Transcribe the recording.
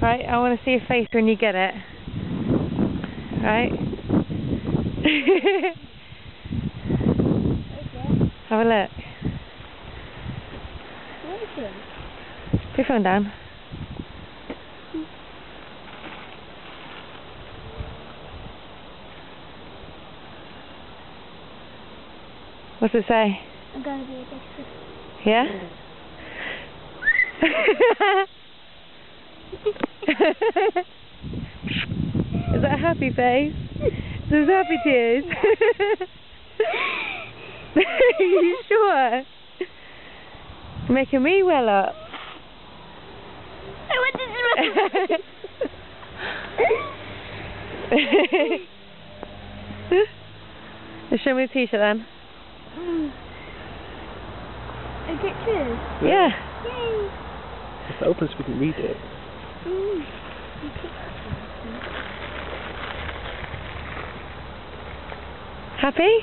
Right, I want to see your face when you get it. Right? Have a look. Put your phone down. What's it say? I'm gonna be a big Yeah? Is that a happy face? There's happy tears. Are you sure? You're making me well up. Show me the t-shirt then. Pictures? Yeah. Yay. It's open so we can read it. Happy?